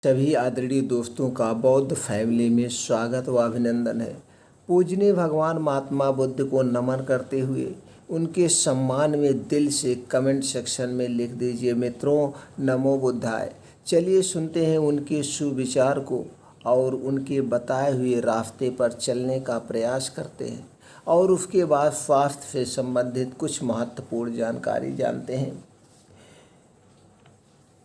सभी आदरणीय दोस्तों का बौद्ध फैमिली में स्वागत व अभिनंदन है। पूजनीय भगवान महात्मा बुद्ध को नमन करते हुए उनके सम्मान में दिल से कमेंट सेक्शन में लिख दीजिए मित्रों, नमो बुद्धाय। चलिए सुनते हैं उनके सुविचार को और उनके बताए हुए रास्ते पर चलने का प्रयास करते हैं और उसके बाद स्वास्थ्य से संबंधित कुछ महत्वपूर्ण जानकारी जानते हैं।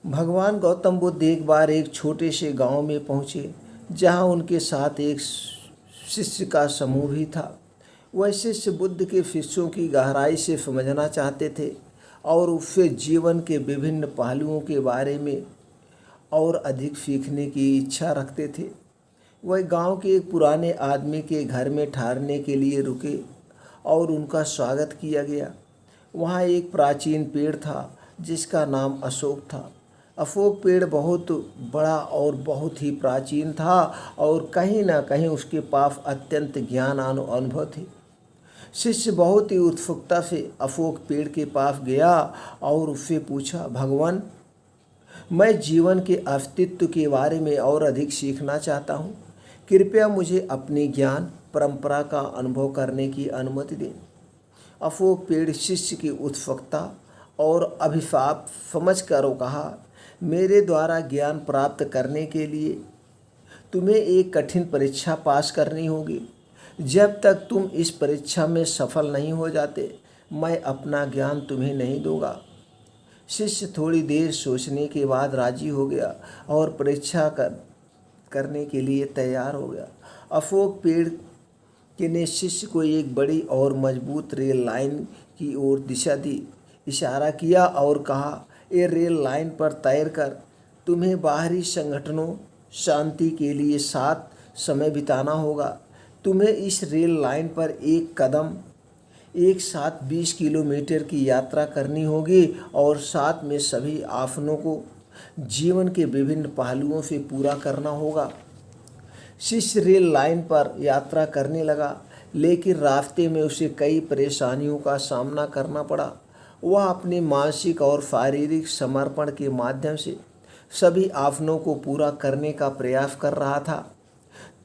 भगवान गौतम बुद्ध एक बार एक छोटे से गांव में पहुंचे जहां उनके साथ एक शिष्य का समूह भी था। वह शिष्य बुद्ध के शिष्यों की गहराई से समझना चाहते थे और उससे जीवन के विभिन्न पहलुओं के बारे में और अधिक सीखने की इच्छा रखते थे। वह गांव के एक पुराने आदमी के घर में ठहरने के लिए रुके और उनका स्वागत किया गया। वहाँ एक प्राचीन पेड़ था जिसका नाम अशोक था। अशोक पेड़ बहुत बड़ा और बहुत ही प्राचीन था और कहीं ना कहीं उसके पास अत्यंत ज्ञान अनुभव थे। शिष्य बहुत ही उत्सुकता से अशोक पेड़ के पास गया और उससे पूछा, भगवान, मैं जीवन के अस्तित्व के बारे में और अधिक सीखना चाहता हूँ। कृपया मुझे अपनी ज्ञान परंपरा का अनुभव करने की अनुमति दें। अशोक पेड़ शिष्य की उत्सुकता और अभिशाप समझ कर कहा, मेरे द्वारा ज्ञान प्राप्त करने के लिए तुम्हें एक कठिन परीक्षा पास करनी होगी। जब तक तुम इस परीक्षा में सफल नहीं हो जाते, मैं अपना ज्ञान तुम्हें नहीं दूंगा। शिष्य थोड़ी देर सोचने के बाद राजी हो गया और परीक्षा करने के लिए तैयार हो गया। अशोक पेड़ के ने शिष्य को एक बड़ी और मजबूत रेल लाइन की ओर दिशा दी, इशारा किया और कहा, ये रेल लाइन पर तैरकर तुम्हें बाहरी संगठनों शांति के लिए साथ समय बिताना होगा। तुम्हें इस रेल लाइन पर एक साथ 20 किलोमीटर की यात्रा करनी होगी और साथ में सभी आसनों को जीवन के विभिन्न पहलुओं से पूरा करना होगा। शिष्य रेल लाइन पर यात्रा करने लगा, लेकिन रास्ते में उसे कई परेशानियों का सामना करना पड़ा। वह अपने मानसिक और शारीरिक समर्पण के माध्यम से सभी आसनों को पूरा करने का प्रयास कर रहा था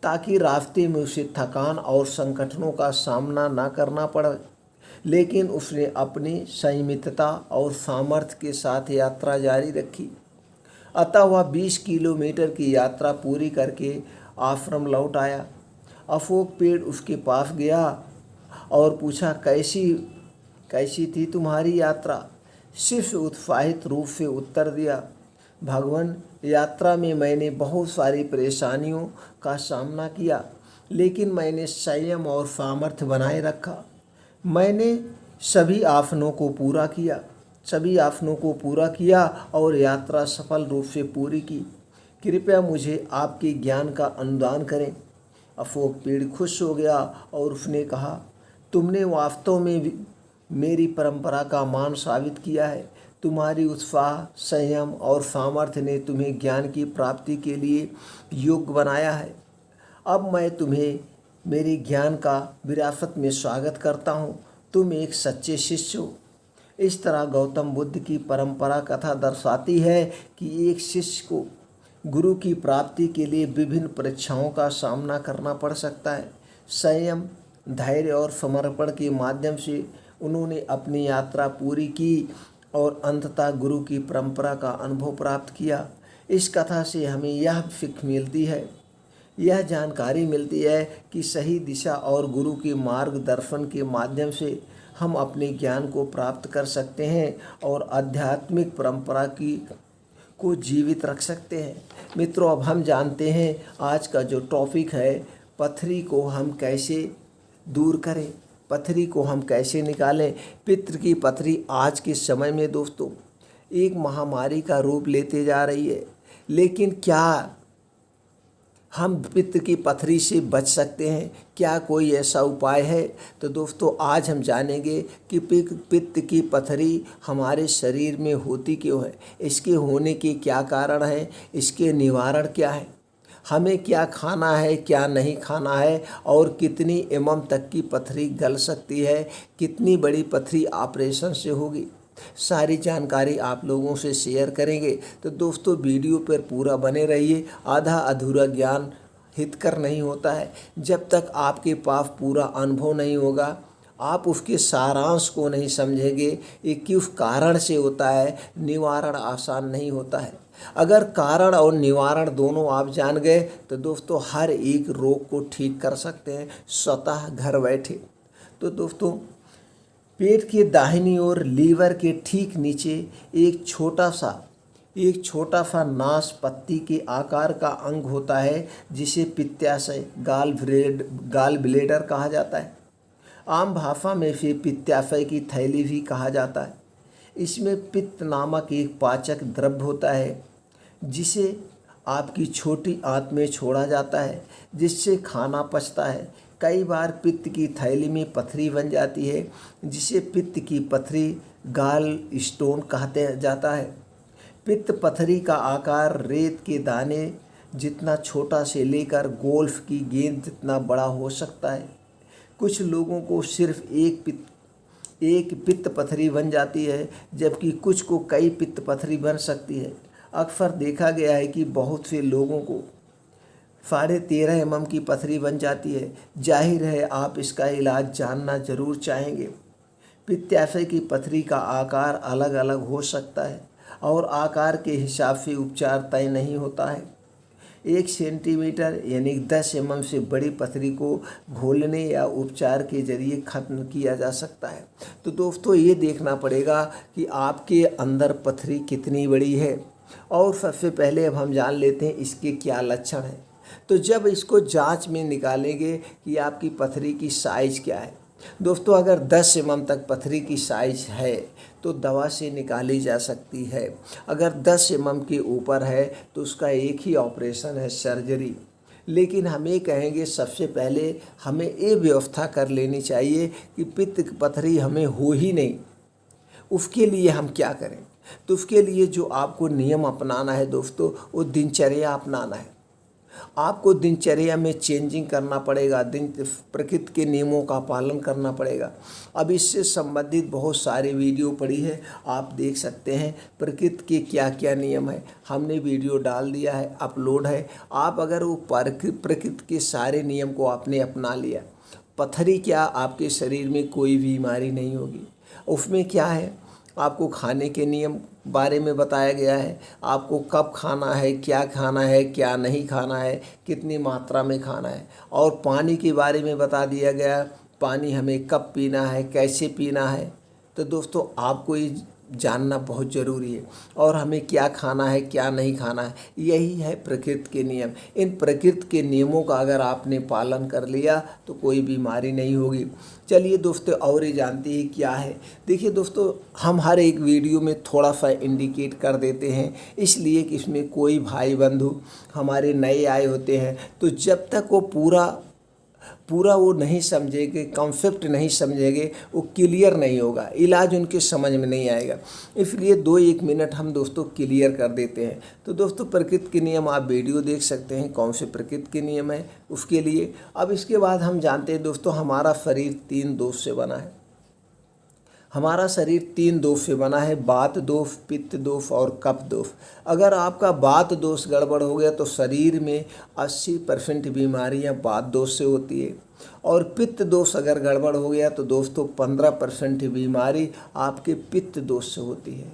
ताकि रास्ते में उसे थकान और संकटों का सामना न करना पड़े। लेकिन उसने अपनी संयमितता और सामर्थ्य के साथ यात्रा जारी रखी। अतः वह 20 किलोमीटर की यात्रा पूरी करके आश्रम लौट आया। अशोक पेड़ उसके पास गया और पूछा, कैसी थी तुम्हारी यात्रा? शिष्य उत्साहित रूप से उत्तर दिया, भगवान, यात्रा में मैंने बहुत सारी परेशानियों का सामना किया, लेकिन मैंने संयम और सामर्थ्य बनाए रखा। मैंने सभी आसनों को पूरा किया और यात्रा सफल रूप से पूरी की। कृपया मुझे आपके ज्ञान का अनुदान करें। अशोक पेड़ खुश हो गया और उसने कहा, तुमने वास्तव में मेरी परंपरा का मान साबित किया है। तुम्हारी उत्साह, संयम और सामर्थ्य ने तुम्हें ज्ञान की प्राप्ति के लिए योग्य बनाया है। अब मैं तुम्हें मेरी ज्ञान का विरासत में स्वागत करता हूँ। तुम एक सच्चे शिष्य हो। इस तरह गौतम बुद्ध की परंपरा कथा दर्शाती है कि एक शिष्य को गुरु की प्राप्ति के लिए विभिन्न परीक्षाओं का सामना करना पड़ सकता है। संयम, धैर्य और समर्पण के माध्यम से उन्होंने अपनी यात्रा पूरी की और अंततः गुरु की परंपरा का अनुभव प्राप्त किया। इस कथा से हमें यह सीख मिलती है, यह जानकारी मिलती है कि सही दिशा और गुरु के मार्गदर्शन के माध्यम से हम अपने ज्ञान को प्राप्त कर सकते हैं और आध्यात्मिक परंपरा को जीवित रख सकते हैं। मित्रों, अब हम जानते हैं आज का जो टॉपिक है, पथरी को हम कैसे दूर करें, पथरी को हम कैसे निकालें। पित्त की पथरी आज के समय में दोस्तों एक महामारी का रूप लेते जा रही है, लेकिन क्या हम पित्त की पथरी से बच सकते हैं? क्या कोई ऐसा उपाय है? तो दोस्तों आज हम जानेंगे कि पित्त की पथरी हमारे शरीर में होती क्यों है, इसके होने के क्या कारण हैं, इसके निवारण क्या है, हमें क्या खाना है, क्या नहीं खाना है और कितनी तक की पथरी गल सकती है, कितनी बड़ी पथरी ऑपरेशन से होगी। सारी जानकारी आप लोगों से शेयर करेंगे। तो दोस्तों वीडियो पर पूरा बने रहिए। आधा अधूरा ज्ञान हितकर नहीं होता है। जब तक आपके पास पूरा अनुभव नहीं होगा, आप उसके सारांश को नहीं समझेंगे, ये किस कारण से होता है, निवारण आसान नहीं होता है। अगर कारण और निवारण दोनों आप जान गए तो दोस्तों हर एक रोग को ठीक कर सकते हैं स्वतः घर बैठे। तो दोस्तों पेट के दाहिनी ओर लीवर के ठीक नीचे एक छोटा सा नाशपत्ती के आकार का अंग होता है जिसे पित्ताशय गाल ब्लेडर कहा जाता है। आम भाषा में इसे पित्ताशय की थैली भी कहा जाता है। इसमें पित्त नामक एक पाचक द्रव्य होता है जिसे आपकी छोटी आंत में छोड़ा जाता है, जिससे खाना पचता है। कई बार पित्त की थैली में पथरी बन जाती है जिसे पित्त की पथरी गाल स्टोन कहते जाता है। पित्त पथरी का आकार रेत के दाने जितना छोटा से लेकर गोल्फ की गेंद जितना बड़ा हो सकता है। कुछ लोगों को सिर्फ एक पित्त पथरी बन जाती है, जबकि कुछ को कई पित्त पथरी बन सकती है। अक्सर देखा गया है कि बहुत से लोगों को 13.5 mm की पथरी बन जाती है। जाहिर है आप इसका इलाज जानना जरूर चाहेंगे। पित्ताशय की पथरी का आकार अलग अलग हो सकता है और आकार के हिसाब से उपचार तय नहीं होता है। 1 सेंटीमीटर यानी 10 mm से बड़ी पथरी को घोलने या उपचार के जरिए खत्म किया जा सकता है। तो दोस्तों ये देखना पड़ेगा कि आपके अंदर पथरी कितनी बड़ी है। और सबसे पहले अब हम जान लेते हैं इसके क्या लक्षण हैं। तो जब इसको जांच में निकालेंगे कि आपकी पथरी की साइज़ क्या है। दोस्तों अगर 10 mm तक पथरी की साइज़ है तो दवा से निकाली जा सकती है। अगर 10 mm के ऊपर है तो उसका एक ही ऑपरेशन है, सर्जरी। लेकिन हम ये कहेंगे सबसे पहले हमें ये व्यवस्था कर लेनी चाहिए कि पित्त की पथरी हमें हो ही नहीं। उसके लिए हम क्या करें? तो उसके लिए जो आपको नियम अपनाना है दोस्तों, वो दिनचर्या अपनाना है। आपको दिनचर्या में चेंजिंग करना पड़ेगा, प्रकृति के नियमों का पालन करना पड़ेगा। अब इससे संबंधित बहुत सारे वीडियो पड़ी है, आप देख सकते हैं प्रकृति के क्या क्या नियम है। हमने वीडियो डाल दिया है, अपलोड है। आप अगर वो प्रकृति के सारे नियम को आपने अपना लिया, पथरी क्या, आपके शरीर में कोई बीमारी नहीं होगी। उसमें क्या है, आपको खाने के नियम बारे में बताया गया है। आपको कब खाना है, क्या नहीं खाना है, कितनी मात्रा में खाना है। और पानी के बारे में बता दिया गया, पानी हमें कब पीना है, कैसे पीना है। तो दोस्तों आपको ये जानना बहुत ज़रूरी है। और हमें क्या खाना है, क्या नहीं खाना है, यही है प्रकृति के नियम। इन प्रकृति के नियमों का अगर आपने पालन कर लिया तो कोई बीमारी नहीं होगी। चलिए दोस्तों और ये जानते हैं क्या है। देखिए दोस्तों, हम हर एक वीडियो में थोड़ा सा इंडिकेट कर देते हैं, इसलिए कि इसमें कोई भाई बंधु हमारे नए आए होते हैं तो जब तक वो पूरा वो नहीं समझेंगे, कॉन्सेप्ट नहीं समझेंगे, वो क्लियर नहीं होगा, इलाज उनके समझ में नहीं आएगा। इसलिए 2-1 मिनट हम दोस्तों क्लियर कर देते हैं। तो दोस्तों प्रकृति के नियम आप वीडियो देख सकते हैं, कौन से प्रकृति के नियम है उसके लिए। अब इसके बाद हम जानते हैं दोस्तों हमारा शरीर 3 दोष से बना है। हमारा शरीर 3 दोष से बना है, वात दोष, पित्त दोष और कफ दोष। अगर आपका वात दोष गड़बड़ हो गया तो शरीर में 80% बीमारियां वात दोष से होती है। और पित्त दोष अगर गड़बड़ हो गया तो दोस्तों 15% बीमारी आपके पित्त दोष से होती है।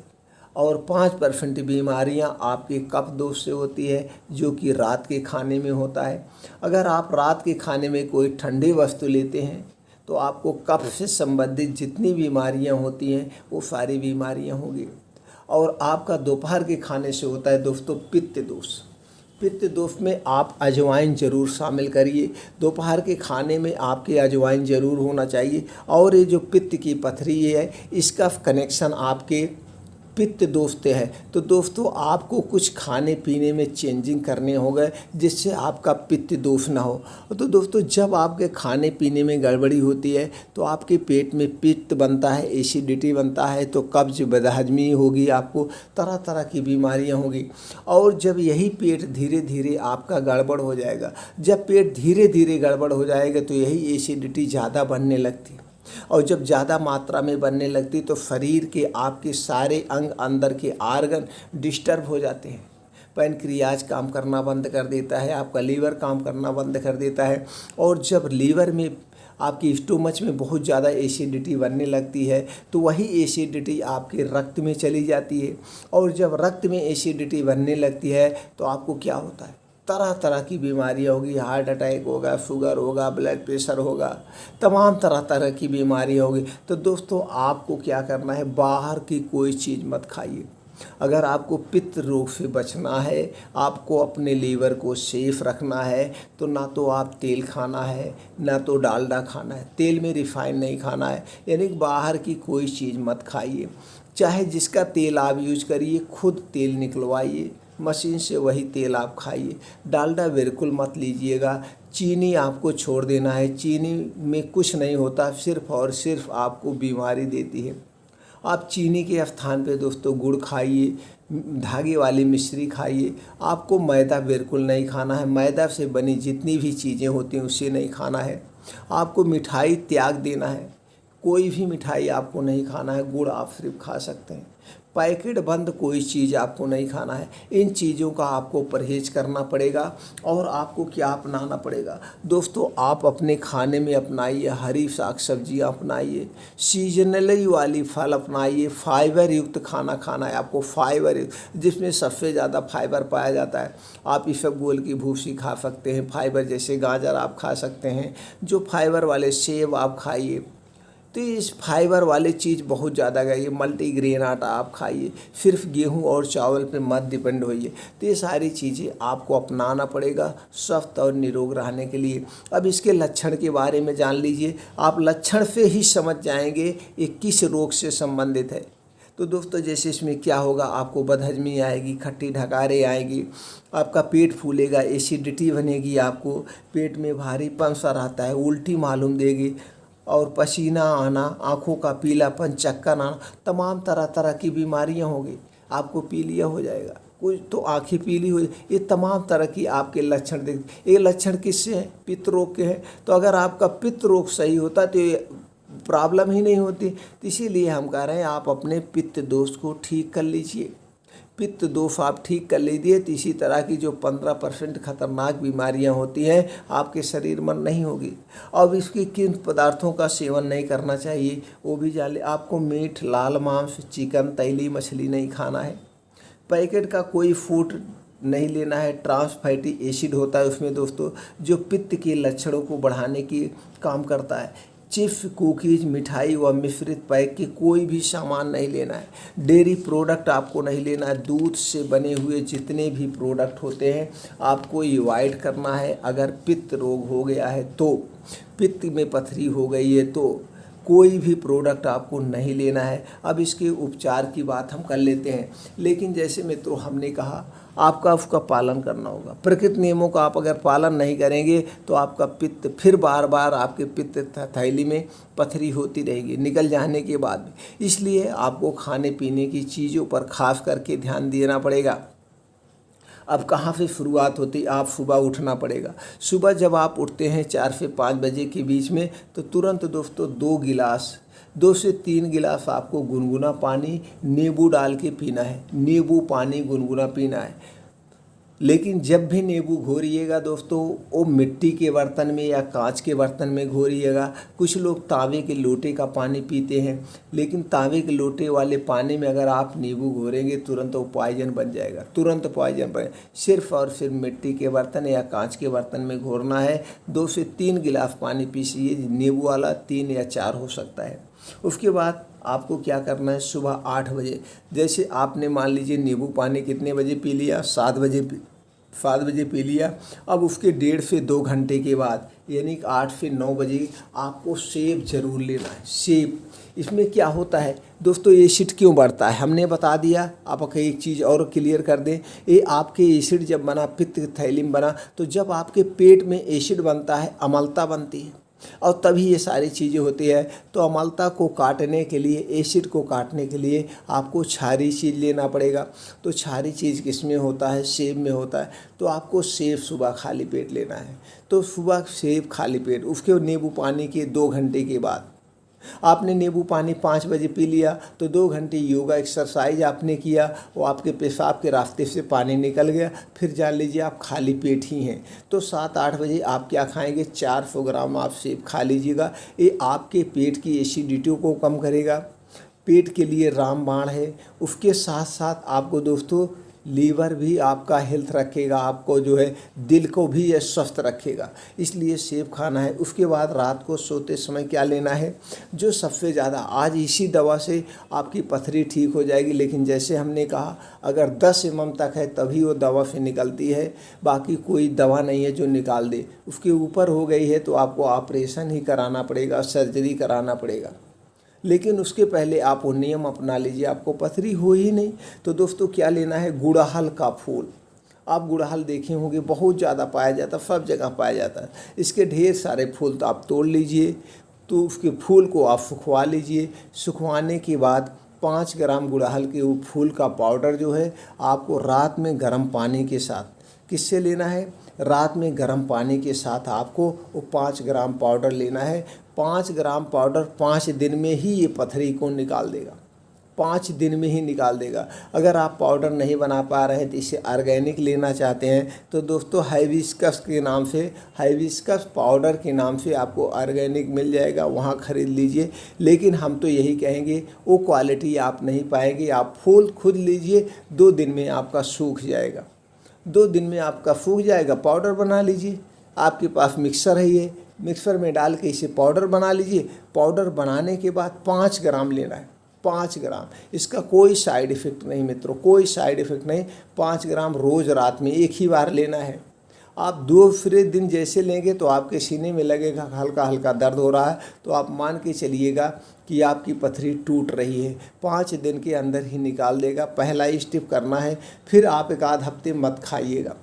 और 5% बीमारियां आपके कफ दोष से होती है, जो कि रात के खाने में होता है। अगर आप रात के खाने में कोई ठंडी वस्तु लेते हैं तो आपको कफ से संबंधित जितनी बीमारियां होती हैं वो सारी बीमारियां होंगी। और आपका दोपहर के खाने से होता है दोस्तों पित्त दोष। पित्त दोष में आप अजवाइन ज़रूर शामिल करिए। दोपहर के खाने में आपके अजवाइन ज़रूर होना चाहिए। और ये जो पित्त की पथरी है, इसका कनेक्शन आपके पित्त दोष से है। तो दोस्तों आपको कुछ खाने पीने में चेंजिंग करने होंगे जिससे आपका पित्त दोष ना हो। तो दोस्तों जब आपके खाने पीने में गड़बड़ी होती है तो आपके पेट में पित्त बनता है, एसिडिटी बनता है, तो कब्ज बदहजमी होगी, आपको तरह तरह की बीमारियां होगी। और जब यही पेट धीरे धीरे आपका गड़बड़ हो जाएगा, जब पेट धीरे धीरे गड़बड़ हो जाएगा तो यही एसिडिटी ज़्यादा बनने लगती है। और जब ज़्यादा मात्रा में बनने लगती तो शरीर के आपके सारे अंग अंदर के आर्गन डिस्टर्ब हो जाते हैं। पैनक्रियाज काम करना बंद कर देता है, आपका लीवर काम करना बंद कर देता है। और जब लीवर में आपकी स्टोमच में बहुत ज़्यादा एसिडिटी बनने लगती है तो वही एसिडिटी आपके रक्त में चली जाती है। और जब रक्त में एसिडिटी बनने लगती है तो आपको क्या होता है, तरह तरह की बीमारियाँ होगी, हार्ट अटैक होगा, शुगर होगा, ब्लड प्रेशर होगा, तमाम तरह तरह की बीमारियाँ होगी। तो दोस्तों आपको क्या करना है, बाहर की कोई चीज़ मत खाइए। अगर आपको पित्त रोग से बचना है, आपको अपने लीवर को सेफ रखना है, तो ना तो आप तेल खाना है ना तो डालडा खाना है, तेल में रिफाइन नहीं खाना है, यानी बाहर की कोई चीज़ मत खाइए। चाहे जिसका तेल आप यूज करिए खुद तेल निकलवाइए मशीन से, वही तेल आप खाइए। डालडा बिल्कुल मत लीजिएगा। चीनी आपको छोड़ देना है, चीनी में कुछ नहीं होता, सिर्फ और सिर्फ आपको बीमारी देती है। आप चीनी के स्थान पे दोस्तों गुड़ खाइए, धागे वाली मिश्री खाइए। आपको मैदा बिल्कुल नहीं खाना है, मैदा से बनी जितनी भी चीज़ें होती हैं उससे नहीं खाना है। आपको मिठाई त्याग देना है, कोई भी मिठाई आपको नहीं खाना है, गुड़ आप सिर्फ खा सकते हैं। पैकेट बंद कोई चीज़ आपको नहीं खाना है। इन चीज़ों का आपको परहेज करना पड़ेगा। और आपको क्या अपनाना पड़ेगा दोस्तों, आप अपने खाने में अपनाइए हरी साग सब्जियाँ अपनाइए, सीजनली वाली फल अपनाइए, फाइबर युक्त खाना खाना है आपको, फाइबर जिसमें सबसे ज़्यादा फाइबर पाया जाता है। आप इसबगोल की भूसी खा सकते हैं, फाइबर जैसे गाजर आप खा सकते हैं, जो फाइबर वाले सेब आप खाइए। तो इस फाइबर वाले चीज़ बहुत ज़्यादा खाइए। मल्टीग्रेन आटा आप खाइए, सिर्फ गेहूं और चावल पे मत डिपेंड होइए। तो ये सारी चीज़ें आपको अपनाना पड़ेगा स्वस्थ और निरोग रहने के लिए। अब इसके लक्षण के बारे में जान लीजिए, आप लक्षण से ही समझ जाएंगे ये किस रोग से संबंधित है। तो दोस्तों जैसे इसमें क्या होगा, आपको बदहजमी आएगी, खट्टी ढकारे आएगी, आपका पेट फूलेगा, एसिडिटी बनेगी, आपको पेट में भारीपन सा रहता है, उल्टी मालूम देगी, और पसीना आना, आँखों का पीलापन, चक्कर आना, तमाम तरह तरह की बीमारियां होगी। आपको पीलिया हो जाएगा, कुछ तो आँखें पीली हो, ये तमाम तरह की आपके लक्षण देख। ये लक्षण किससे हैं, पित्त रोग के हैं। तो अगर आपका पित्त रोग सही होता तो ये प्रॉब्लम ही नहीं होती। तो इसीलिए हम कह रहे हैं आप अपने पित्त दोष को ठीक कर लीजिए। पित्त दोष आप ठीक कर लीजिए तो इसी तरह की जो 15% खतरनाक बीमारियां होती हैं आपके शरीर में नहीं होगी। अब इसकी किन पदार्थों का सेवन नहीं करना चाहिए वो भी जान ले। आपको मीट, लाल मांस, चिकन, तैली मछली नहीं खाना है। पैकेट का कोई फूड नहीं लेना है। ट्रांस फैटी एसिड होता है उसमें दोस्तों, जो पित्त के लक्षणों को बढ़ाने की काम करता है। चिप्स, कुकीज़, मिठाई व मिश्रित पैक के कोई भी सामान नहीं लेना है। डेयरी प्रोडक्ट आपको नहीं लेना है। दूध से बने हुए जितने भी प्रोडक्ट होते हैं आपको अवॉइड करना है। अगर पित्त रोग हो गया है तो, पित्त में पथरी हो गई है तो कोई भी प्रोडक्ट आपको नहीं लेना है। अब इसके उपचार की बात हम कर लेते हैं, लेकिन जैसे मित्रों हमने कहा आपका उसका पालन करना होगा। प्रकृति नियमों का आप अगर पालन नहीं करेंगे तो आपका पित्त फिर बार बार आपके पित्त थैली में पथरी होती रहेगी निकल जाने के बाद भी। इसलिए आपको खाने पीने की चीज़ों पर खास करके ध्यान देना पड़ेगा। अब कहाँ से शुरुआत होती, आप सुबह उठना पड़ेगा। सुबह जब आप उठते हैं 4 से 5 बजे के बीच में तो तुरंत दोस्तों 2 से 3 गिलास आपको गुनगुना पानी नींबू डाल के पीना है। नींबू पानी गुनगुना पीना है। लेकिन जब भी नींबू घोरिएगा दोस्तों वो मिट्टी के बर्तन में या कांच के बर्तन में घोरिएगा। कुछ लोग तांबे के लोटे का पानी पीते हैं, लेकिन तांबे के लोटे वाले पानी में अगर आप नींबू घोरेंगे तुरंत वो पॉइजन बन जाएगा, तुरंत पॉइजन बन। सिर्फ और सिर्फ मिट्टी के बर्तन या कांच के बर्तन में घोरना है। 2 से 3 गिलास पानी पीजिए, नींबू वाला 3 या 4 हो सकता है। उसके बाद आपको क्या करना है, सुबह 8 बजे, जैसे आपने मान लीजिए नींबू पानी कितने बजे पी लिया, 7 बजे पी लिया। अब उसके 1.5 से 2 घंटे के बाद यानी कि 8 से 9 बजे आपको सेब जरूर लेना है। सेब, इसमें क्या होता है दोस्तों, एसिड क्यों बढ़ता है हमने बता दिया। आपको एक चीज़ और क्लियर कर दें, ये आपके एसिड जब बना, पित्त थैली में बना, तो जब आपके पेट में एसिड बनता है अम्लता बनती है और तभी ये सारी चीज़ें होती है। तो अम्लता को काटने के लिए, एसिड को काटने के लिए आपको क्षारीय चीज़ लेना पड़ेगा। तो क्षारीय चीज़ किस में होता है, सेब में होता है। तो आपको सेब सुबह खाली पेट लेना है। तो सुबह सेब खाली पेट, उसके नींबू पानी के 2 घंटे के बाद आपने नींबू पानी 5 बजे पी लिया तो 2 घंटे योगा एक्सरसाइज आपने किया, वो आपके पेशाब के रास्ते से पानी निकल गया, फिर जान लीजिए आप खाली पेट ही हैं। तो 7-8 बजे आप क्या खाएंगे, 400 ग्राम आप सेब खा लीजिएगा। ये आपके पेट की एसिडिटी को कम करेगा, पेट के लिए रामबाण है। उसके साथ साथ आपको दोस्तों लीवर भी आपका हेल्थ रखेगा, आपको जो है दिल को भी ये स्वस्थ रखेगा, इसलिए सेब खाना है। उसके बाद रात को सोते समय क्या लेना है, जो सबसे ज़्यादा आज इसी दवा से आपकी पथरी ठीक हो जाएगी, लेकिन जैसे हमने कहा अगर 10 mm तक है तभी वो दवा से निकलती है, बाकी कोई दवा नहीं है जो निकाल दे। उसके ऊपर हो गई है तो आपको ऑपरेशन ही कराना पड़ेगा, सर्जरी कराना पड़ेगा। लेकिन उसके पहले आप वो नियम अपना लीजिए, आपको पथरी हो ही नहीं। तो दोस्तों क्या लेना है, गुड़हल का फूल। आप गुड़हल देखे होंगे, बहुत ज़्यादा पाया जाता है, सब जगह पाया जाता है। इसके ढेर सारे फूल तो आप तोड़ लीजिए, तो उसके फूल को आप सुखवा लीजिए। सुखवाने के बाद 5 ग्राम गुड़हल के वो फूल का पाउडर जो है आपको रात में गर्म पानी के साथ, किससे लेना है, रात में गर्म पानी के साथ आपको वो 5 ग्राम पाउडर लेना है। 5 ग्राम पाउडर 5 दिन में ही ये पथरी को निकाल देगा, 5 दिन में ही निकाल देगा। अगर आप पाउडर नहीं बना पा रहे हैं तो इसे ऑर्गेनिक लेना चाहते हैं तो दोस्तों हाइबिस्कस के नाम से, हाइबिस्कस पाउडर के नाम से आपको ऑर्गेनिक मिल जाएगा, वहाँ ख़रीद लीजिए। लेकिन हम तो यही कहेंगे वो क्वालिटी आप नहीं पाएंगे, आप फूल खुद लीजिए, 2 दिन में आपका सूख जाएगा, 2 दिन में आपका सूख जाएगा। पाउडर बना लीजिए, आपके पास मिक्सर है, ये मिक्सर में डाल के इसे पाउडर बना लीजिए। पाउडर बनाने के बाद 5 ग्राम लेना है, 5 ग्राम। इसका कोई साइड इफ़ेक्ट नहीं मित्रों, कोई साइड इफ़ेक्ट नहीं। 5 ग्राम रोज़ रात में एक ही बार लेना है। आप दूसरे दिन जैसे लेंगे तो आपके सीने में लगेगा हल्का हल्का दर्द हो रहा है, तो आप मान के चलिएगा कि आपकी पथरी टूट रही है। 5 दिन के अंदर ही निकाल देगा। पहला स्टेप करना है, फिर आप 1 आध हफ्ते मत खाइएगा।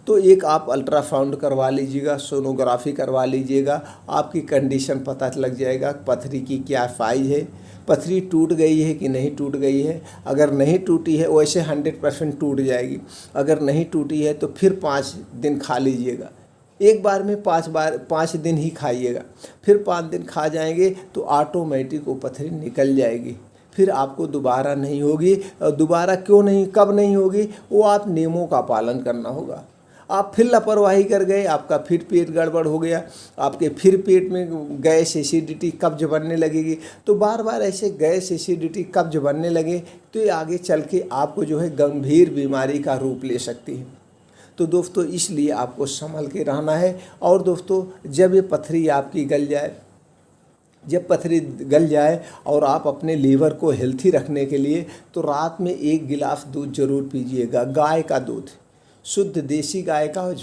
तो एक आप अल्ट्रासाउंड करवा लीजिएगा, सोनोग्राफी करवा लीजिएगा, आपकी कंडीशन पता लग जाएगा पथरी की क्या साइज है, पथरी टूट गई है कि नहीं टूट गई है। अगर नहीं टूटी है वैसे 100% टूट जाएगी, अगर नहीं टूटी है तो फिर 5 दिन खा लीजिएगा। एक बार में 5 दिन ही खाइएगा, फिर 5 दिन खा जाएंगे तो ऑटोमेटिक वो पथरी निकल जाएगी, फिर आपको दोबारा नहीं होगी। और दोबारा क्यों नहीं, कब नहीं होगी, वो आप नियमों का पालन करना होगा। आप फिर लापरवाही कर गए, आपका फिर पेट गड़बड़ हो गया, आपके फिर पेट में गैस एसिडिटी कब्ज बनने लगेगी। तो बार बार ऐसे गैस एसिडिटी कब्ज बनने लगे तो ये आगे चल के आपको जो है गंभीर बीमारी का रूप ले सकती है। तो दोस्तों इसलिए आपको संभल के रहना है। और दोस्तों जब ये पथरी आपकी गल जाए, जब पथरी गल जाए और आप अपने लीवर को हेल्थी रखने के लिए तो रात में 1 गिलास दूध जरूर पीजिएगा, गाय का दूध, शुद्ध देसी गाय का,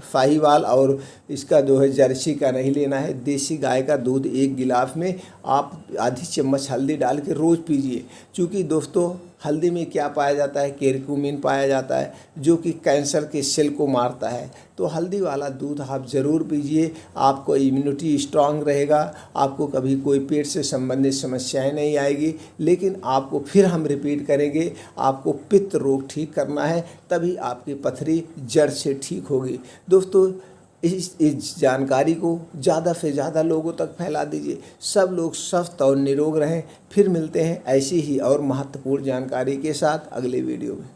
साहीवाल और इसका जो है जर्सी का नहीं लेना है। देसी गाय का दूध 1 गिलास में आप आधी चम्मच हल्दी डाल के रोज़ पीजिए। क्योंकि दोस्तों हल्दी में क्या पाया जाता है, केरकुमिन पाया जाता है जो कि कैंसर के सेल को मारता है। तो हल्दी वाला दूध आप ज़रूर पीजिए, आपको इम्यूनिटी स्ट्रांग रहेगा, आपको कभी कोई पेट से संबंधित समस्याएं नहीं आएगी। लेकिन आपको फिर हम रिपीट करेंगे, आपको पित्त रोग ठीक करना है, तभी आपकी पथरी जड़ से ठीक होगी। दोस्तों इस जानकारी को ज़्यादा से ज़्यादा लोगों तक फैला दीजिए, सब लोग स्वस्थ और निरोग रहें। फिर मिलते हैं ऐसी ही और महत्वपूर्ण जानकारी के साथ अगले वीडियो में।